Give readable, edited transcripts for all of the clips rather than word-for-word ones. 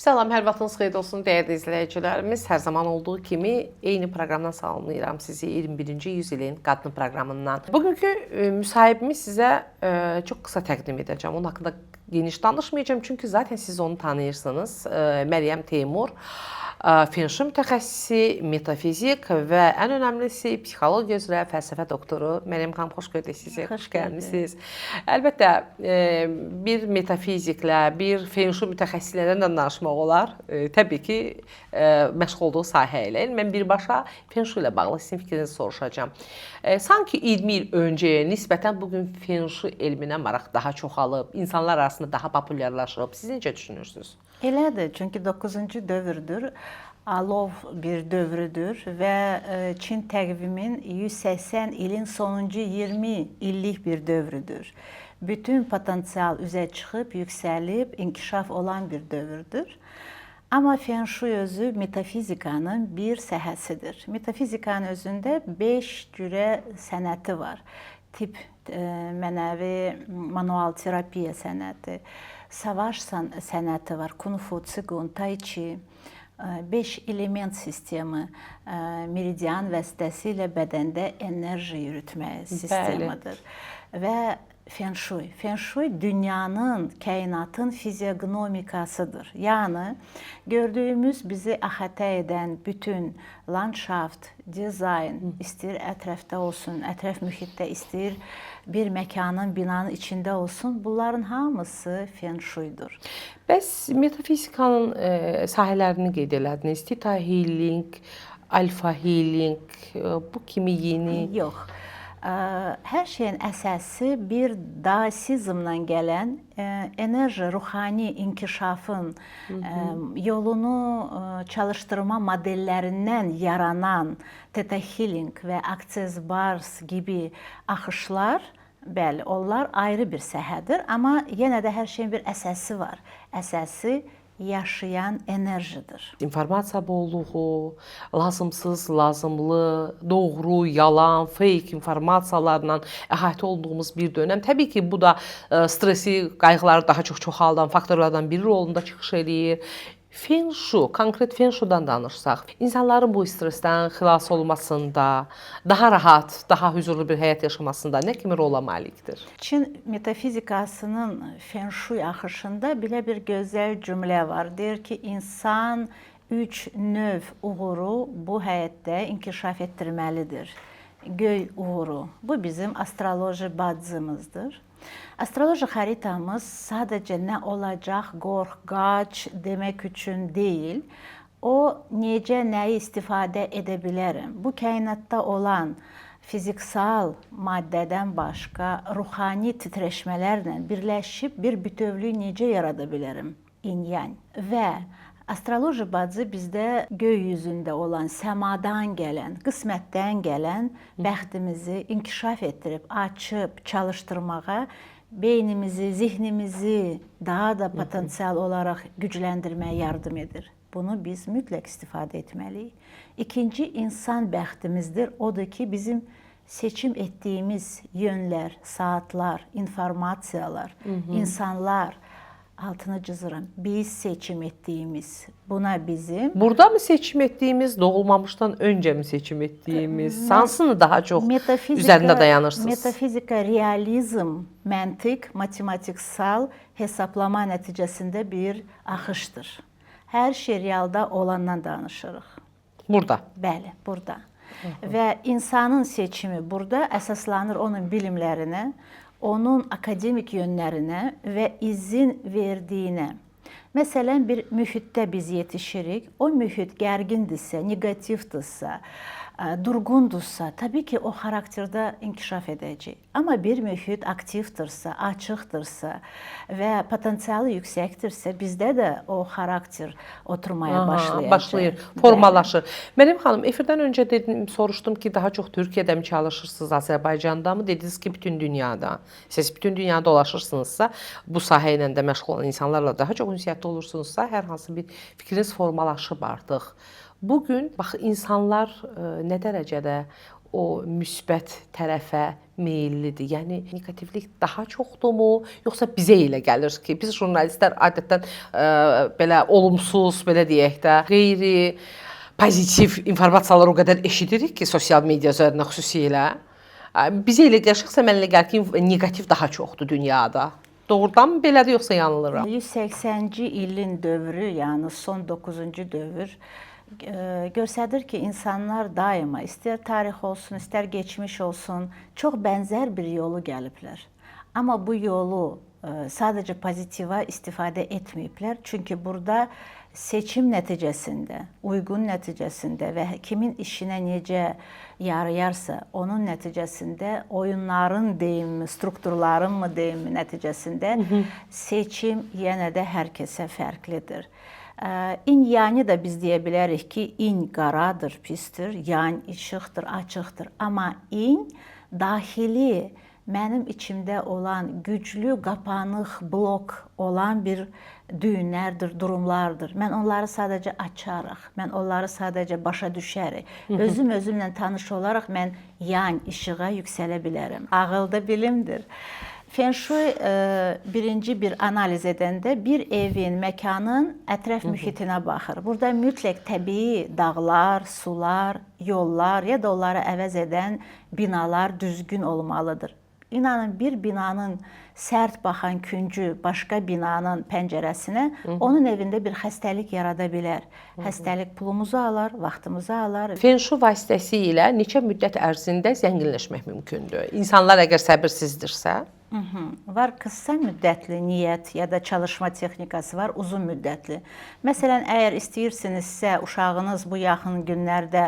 Salam, hər vaxtınız xeyir olsun dəyərli izləyicilərimiz. Hər zaman olduğu kimi eyni proqramdan salamlayıram sizi 21-ci yüzilin qadın proqramından. Bugünkü müsahibimi sizə çox qısa təqdim edəcəm. Onun haqqında geniş danışmayacağım çünki zaten siz onu tanıyırsınız. Məryəm Teymur. Feng Shui mütəxəssisi, metafizik və ən önəmlisi psixologiya üzrə fəlsəfə doktoru. Məryəm xanım, xoş gördük sizi. Xoş gəlmisiniz. Əlbəttə, bir metafiziklə, bir Feng Shui mütəxəssislərlə də danışmaq olar. Təbii ki, məşğul olduğu sahə ilə. Mən birbaşa Feng Shui ilə bağlı sizin fikrinizi soruşacağam. Sanki 20 il öncəyə nisbətən bugün Feng Shui elminə maraq daha çoxalıb, insanlar arasında daha populyarlaşıb. Siz necə düşünürsünüz? Elədir, çünki 9-cu dövrdür, alov bir dövrüdür və Çin təqvimin 180 ilin sonuncu 20 illik bir dövrüdür. Bütün potensial üzə çıxıb, yüksəlib, inkişaf olan bir dövrdür. Amma Feng Shui özü metafizikanın bir səhhəsidir. Metafizikanın özündə 5 cürə sənəti var. Tip mənəvi manual terapiya sənəti, savaş sənəti var, Kung Fu, Qigong, Tai Chi, 5 element sistemi, meridian vasitəsilə bədəndə enerji yürütmə sistemidir. Və Feng Shui. Feng Shui dünyanın, kainatın fiziognomikasıdır. Yəni, gördüyümüz bizi əhatə edən bütün landşaft, dizayn, istəyir ətrafda olsun, ətraf mühitdə istəyir bir məkanın, binanın içində olsun, bunların hamısı Feng Shui'dur. Bəs metafizikanın sahələrini qeyd elədiniz. Theta healing, alfa healing, bu kimi yeni? Yox. Hər şeyin əsası bir daosizmdən gələn enerji, ruhani inkişafın yolunu çalışdırma modellərindən yaranan Theta Healing və Access Bars gibi axışlar, bəli, onlar ayrı bir səhədir, amma yenə də hər şeyin bir əsası var. Əsası yaşayan enerjidir. İnformasiya bolluğu, lazımsız, lazımlı, doğru, yalan, fake informasiyalarla əhatə olduğumuz bir dönəm. Təbii ki, bu da stresi, qayğıları daha çox çoxaldan faktorlardan biri rolunda çıxış eləyir. Feng Shui, konkret Feng Shui'dan danışsaq, insanların bu stressdən xilas olmasında, daha rahat, daha huzurlu bir həyat yaşamasında nə kimi rola malikdir? Çin metafizikasının Feng Shui axışında belə bir gözəl cümlə var. Deyir ki, insan 3 növ uğuru bu həyatda inkişaf etdirməlidir. Göy uğuru, bu bizim astroloji bacımızdır. Astroloji xəritamız sadəcə nə olacaq, qorx, qaç demək üçün deyil. O, necə, nəyi istifadə edə bilərəm? Bu kainatda olan fiziksal maddədən başqa ruhani titreşmələrlə birləşib bir bütövlük necə yarada bilərəm? İn-yang. Və astroloji bacı bizdə göy yüzündə olan, səmadan gələn, qismətdən gələn bəxtimizi inkişaf etdirib, açıb, çalışdırmağa, beynimizi, zihnimizi daha da potensial olaraq gücləndirməyə yardım edir. Bunu biz mütləq istifadə etməliyik. İkinci, insan bəxtimizdir. Odur ki, bizim seçim etdiyimiz yönlər, saatlar, informasiyalar, insanlar, altını cızıram, biz seçim etdiyimiz, buna bizim... Burada mı seçim etdiyimiz, doğulmamışdan öncə mi seçim etdiyimiz? Hansını daha çox üzərində dayanırsınız? Metafizika, realizm, məntiq, matematiksal hesablama nəticəsində bir axışdır. Hər şey realda olandan danışırıq. Burada? Bəli, burada. Və insanın seçimi burada əsaslanır onun bilimlərinə, onun akademik yönlərinə və izin verdiyinə. Məsələn, bir mühitdə biz yetişirik, o mühit gərgindirsə, negativdirsə, durğundursa, təbii ki, o xarakterdə inkişaf edəcək. Amma bir mühit aktivdirsə, açıqdırsa və potensialı yüksəkdirsə, bizdə də o xarakter oturmaya başlayır, formalaşır. Məryəm xanım, efirdən öncə soruşdum ki, daha çox Türkiyədə mi çalışırsınız, Azərbaycanda mı? Dediniz ki, bütün dünyada. Siz bütün dünyada dolaşırsınızsa, bu sahə ilə də məşğul olan insanlarla daha çox ünsiyyətdə olursunuzsa, hər hansı bir fikriniz formalaşıb artıq. Bugün bax insanlar nə dərəcədə o müsbət tərəfə meyllidir? Yəni neqativlik daha çoxdurmu, yoxsa bizə elə gəlir ki, biz jurnalistlər adətən belə olumsuz, belə deyək də, qeyri pozitiv informasiyalar o qədər eşidirik ki, sosial media üzərindən xüsusilə. Bizə elə gəlir, şəxsən mənə elə gəlir ki, neqativ daha çoxdur dünyada. Doğrudan belədir, yoxsa yanılıram? 180-ci ilin dövrü, yəni son 9-cu dövr göstərir ki, insanlar daima, istər tarix olsun, istər geçmiş olsun, çox bənzər bir yolu gəliblər. Amma bu yolu sadəcə pozitiva istifadə etməyiblər. Çünki burada seçim nəticəsində, uyğun nəticəsində və kimin işinə necə yarayarsa, onun nəticəsində oyunların deyimi, strukturların mı deyimi nəticəsində seçim yenə də hər kəsə fərqlidir. İn-yani da biz deyə bilərik ki, in qaradır, pisdir, yan işıqdır, açıqdır. Amma in daxili, mənim içimdə olan güclü, qapanıq, blok olan bir düyünlərdir, durumlardır. Mən onları sadəcə açarıq, mən onları sadəcə başa düşərik. Özümlə tanış olaraq mən yan işığa yüksələ bilərəm. Ağıl da bilimdir. Feng Shui birinci bir analiz edəndə bir evin, məkanın ətraf mühitinə baxır. Burada mütləq təbii dağlar, sular, yollar ya da onları əvəz edən binalar düzgün olmalıdır. İnanın, bir binanın sərt baxan küncü başqa binanın pəncərəsinə onun evində bir xəstəlik yarada bilər. Xəstəlik pulumuzu alar, vaxtımızı alar. Feng Shui vasitəsilə neçə müddət ərzində zənginləşmək mümkündür? İnsanlar əgər səbirsizdirsə? Var qısa müddətli niyyət ya da çalışma texnikası var, uzun müddətli. Məsələn, əgər istəyirsinizsə uşağınız bu yaxın günlərdə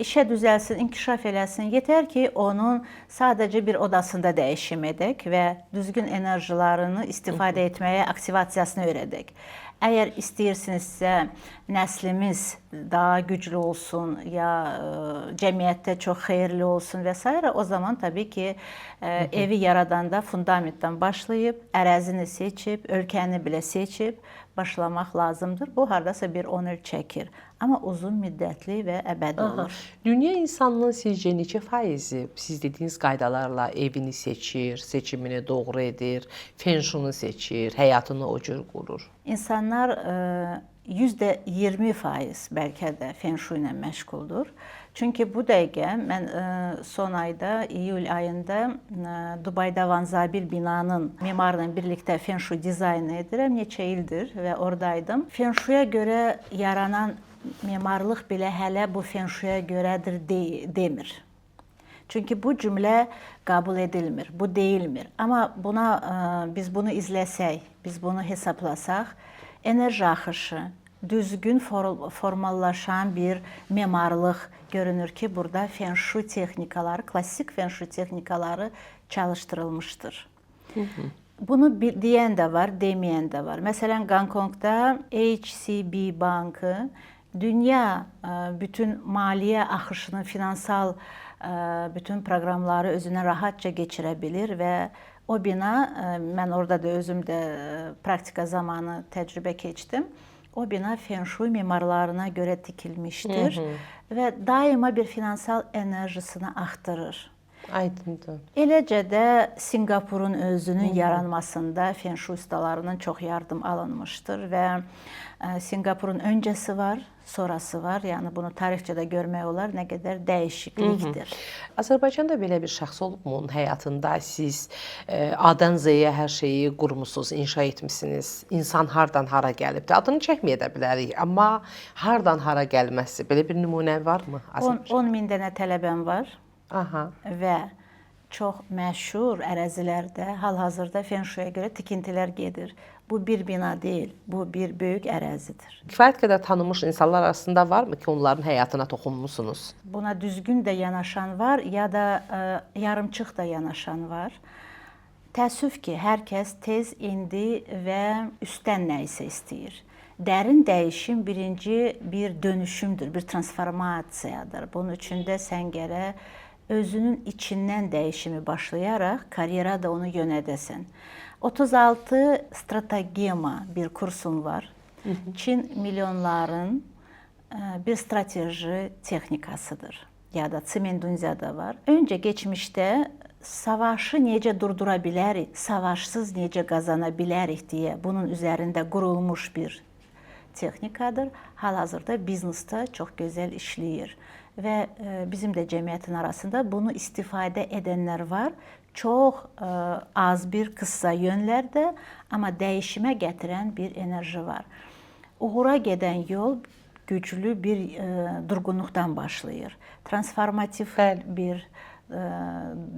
işə düzəlsin, inkişaf eləsin, yetər ki, onun sadəcə bir odasında dəyişim edək və düzgün enerjilərini istifadə etməyə, aktivasiyasını öyrədək. Əgər istəyirsinizsə nəslimiz daha güclü olsun ya cəmiyyətdə çox xeyirli olsun və s. o zaman təbii ki, evi yaradanda fundamentdən başlayıb, ərazini seçib, ölkəni belə seçib başlamaq lazımdır. Bu hardasa bir 10 il çəkir. Amma uzun müddətli və əbədi olur. Dünya insanının sizcə neçə faizi siz dediyiniz qaydalarla evini seçir, seçimini doğru edir, Feng Shui'ni seçir, həyatını o cür qurur? İnsanlar %20% bəlkə də Feng Shui ilə məşğuldur. Çünki bu dəqiqə mən son ayda, iyul ayında Dubayda Vanzabil binanın mimarla birlikdə Feng Shui dizaynı edirəm. Neçə ildir və oradaydım. Feng Shui'yə görə yaranan mimarlıq belə hələ bu Feng Shui'yə görədir demir. Çünki bu cümlə qəbul edilmir, bu deyilmir. Amma biz bunu izləsək, biz bunu hesablasaq, enerji axışı, düzgün formallaşan bir mimarlıq görünür ki, burada Feng Shui texnikaları, klassik Feng Shui texnikaları çalışdırılmışdır. Bunu deyən də var, deməyən də var. Məsələn, Qonkongda HCB bankı dünya bütün maliyyə axışının, finansal bütün proqramları özünə rahatca keçirə bilir və o bina, mən orada da özüm də praktika zamanı təcrübə keçdim. O bina Feng Shui mimarlarına görə tikilmişdir və daima bir finansal enerjisini axtarır. Aydındır. Eləcə də Singapurun özünün yaranmasında Feng Shui ustalarının çox yardım alınmışdır və Singapurun öncəsi var, sonrası var. Yəni bunu tarixcə də görmək olar, nə qədər dəyişiklikdir. Azərbaycanda belə bir şəxs olubmu onun həyatında? Siz A-dan Z-yə hər şeyi qurmusunuz, inşa etmisiniz. İnsan hardan hara gəlibdir? Adını çəkməyə də bilərik, amma hardan hara gəlməsi, belə bir nümunə varmı? 10 min dənə tələbəm var. Və çox məşhur ərazilərdə hal-hazırda Feng Shui'yə görə tikintilər gedir. Bu bir bina deyil, bu bir böyük ərazidir. Kifayət qədər tanınmış insanlar arasında varmı ki, onların həyatına toxunmusunuz? Buna düzgün də yanaşan var, ya da yarımçıq da yanaşan var. Təəssüf ki, hər kəs tez indi və üstdən nə isə istəyir. Dərin dəyişim birinci bir dönüşümdür, bir transformasiyadır. Bunun üçün də sən gərək özünün içindən dəyişimi başlayaraq karyera da onu yönədəsən. 36 stratagema bir kursum var. Çin milyonların bir strateji texnikasıdır. ya da Çimendunziyada var. Öncə keçmişdə savaşı necə durdura bilərik, savaşsız necə qazana bilərik deyə bunun üzərində qurulmuş bir texnikadır. Hal-hazırda biznesdə çox gözəl işləyir və bizim də cəmiyyətin arasında bunu istifadə edənlər var. Çox az bir qısa yönlərdə, amma dəyişimə gətirən bir enerji var. Uğura gedən yol güclü bir durğunluqdan başlayır. Transformativ bir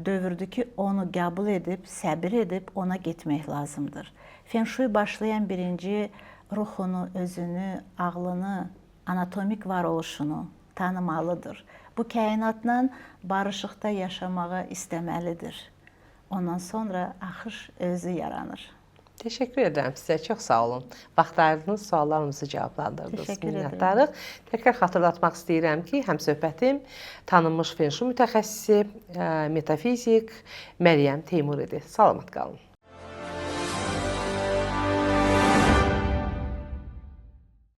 dövrdür ki, onu qəbul edib, səbir edib ona getmək lazımdır. Feng Shui başlayan birinci ruhunu, özünü, ağlını, anatomik varoluşunu tanımalıdır. Bu kainatla barışıqda yaşamağı istəməlidir. Ondan sonra axış özü yaranır. Təşəkkür edirəm sizə. Çox sağ olun. Vaxt ayırdınız, suallarımızı cavablandırdınız. Təşəkkür edirəm. Minnətdarıq. Təkrar xatırlatmaq istəyirəm ki, həmsöhbətim tanınmış Feng Shui mütəxəssisi, metafizik Məryəm Teymur idi. Salamat qalın.